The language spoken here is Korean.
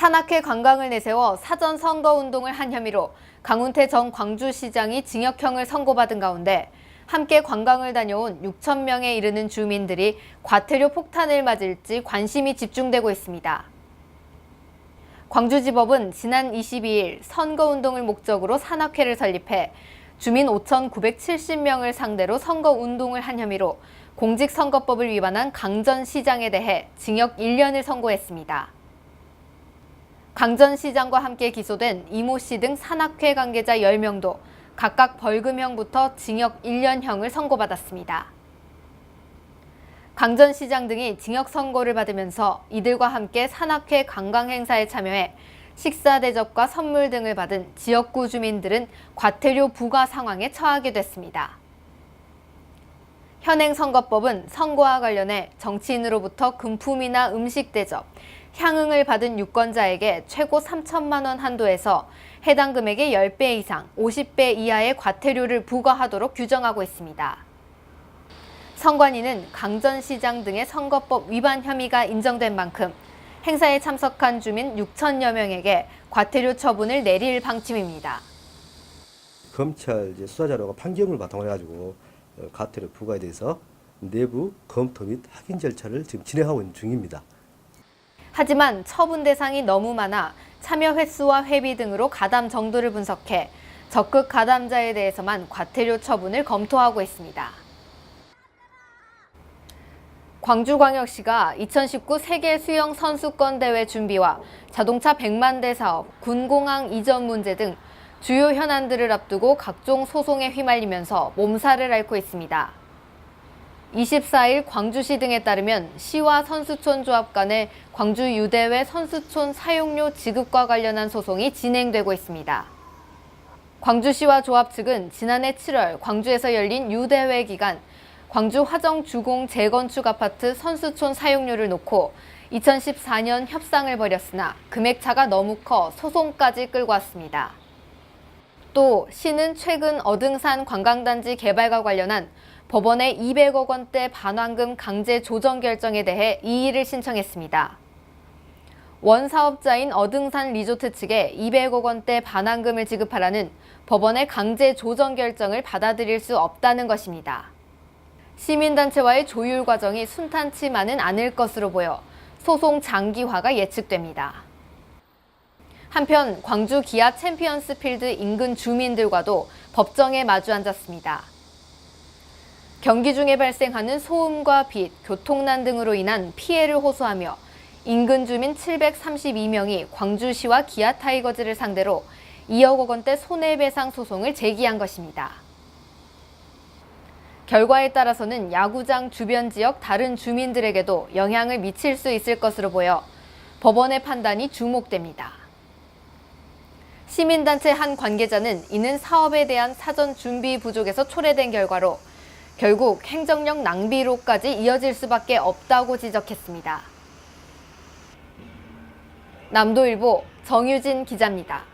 산악회 관광을 내세워 사전 선거운동을 한 혐의로 강훈태 전 광주시장이 징역형을 선고받은 가운데 함께 관광을 다녀온 6천 명에 이르는 주민들이 과태료 폭탄을 맞을지 관심이 집중되고 있습니다. 광주지법은 지난 22일 선거운동을 목적으로 산악회를 설립해 주민 5,970명을 상대로 선거운동을 한 혐의로 공직선거법을 위반한 강 전 시장에 대해 징역 1년을 선고했습니다. 강 전 시장과 함께 기소된 이모 씨 등 산악회 관계자 10명도 각각 벌금형부터 징역 1년형을 선고받았습니다. 강 전 시장 등이 징역 선고를 받으면서 이들과 함께 산악회 관광 행사에 참여해 식사 대접과 선물 등을 받은 지역구 주민들은 과태료 부과 상황에 처하게 됐습니다. 현행 선거법은 선거와 관련해 정치인으로부터 금품이나 음식 대접, 향응을 받은 유권자에게 최고 3천만 원 한도에서 해당 금액의 10배 이상, 50배 이하의 과태료를 부과하도록 규정하고 있습니다. 선관위는 강 전 시장 등의 선거법 위반 혐의가 인정된 만큼 행사에 참석한 주민 6천여 명에게 과태료 처분을 내릴 방침입니다. 검찰 수사 자료가 판결문을 바탕으로 해가지고 과태료 부과에 대해서 내부 검토 및 확인 절차를 지금 진행하고 있는 중입니다. 하지만 처분 대상이 너무 많아 참여 횟수와 회비 등으로 가담 정도를 분석해 적극 가담자에 대해서만 과태료 처분을 검토하고 있습니다. 광주광역시가 2019 세계 수영 선수권 대회 준비와 자동차 100만 대 사업, 군공항 이전 문제 등 주요 현안들을 앞두고 각종 소송에 휘말리면서 몸살을 앓고 있습니다. 24일 광주시 등에 따르면 시와 선수촌 조합 간의 광주 유대회 선수촌 사용료 지급과 관련한 소송이 진행되고 있습니다. 광주시와 조합 측은 지난해 7월 광주에서 열린 유대회 기간 광주 화정 주공 재건축 아파트 선수촌 사용료를 놓고 2014년 협상을 벌였으나 금액 차가 너무 커 소송까지 끌고 왔습니다. 또 시는 최근 어등산 관광단지 개발과 관련한 법원의 200억 원대 반환금 강제 조정 결정에 대해 이의를 신청했습니다. 원 사업자인 어등산 리조트 측에 200억 원대 반환금을 지급하라는 법원의 강제 조정 결정을 받아들일 수 없다는 것입니다. 시민단체와의 조율 과정이 순탄치만은 않을 것으로 보여 소송 장기화가 예측됩니다. 한편 광주 기아 챔피언스 필드 인근 주민들과도 법정에 마주 앉았습니다. 경기 중에 발생하는 소음과 빛, 교통난 등으로 인한 피해를 호소하며 인근 주민 732명이 광주시와 기아 타이거즈를 상대로 2억 원대 손해배상 소송을 제기한 것입니다. 결과에 따라서는 야구장 주변 지역 다른 주민들에게도 영향을 미칠 수 있을 것으로 보여 법원의 판단이 주목됩니다. 시민단체 한 관계자는 이는 사업에 대한 사전 준비 부족에서 초래된 결과로 결국 행정력 낭비로까지 이어질 수밖에 없다고 지적했습니다. 남도일보 정유진 기자입니다.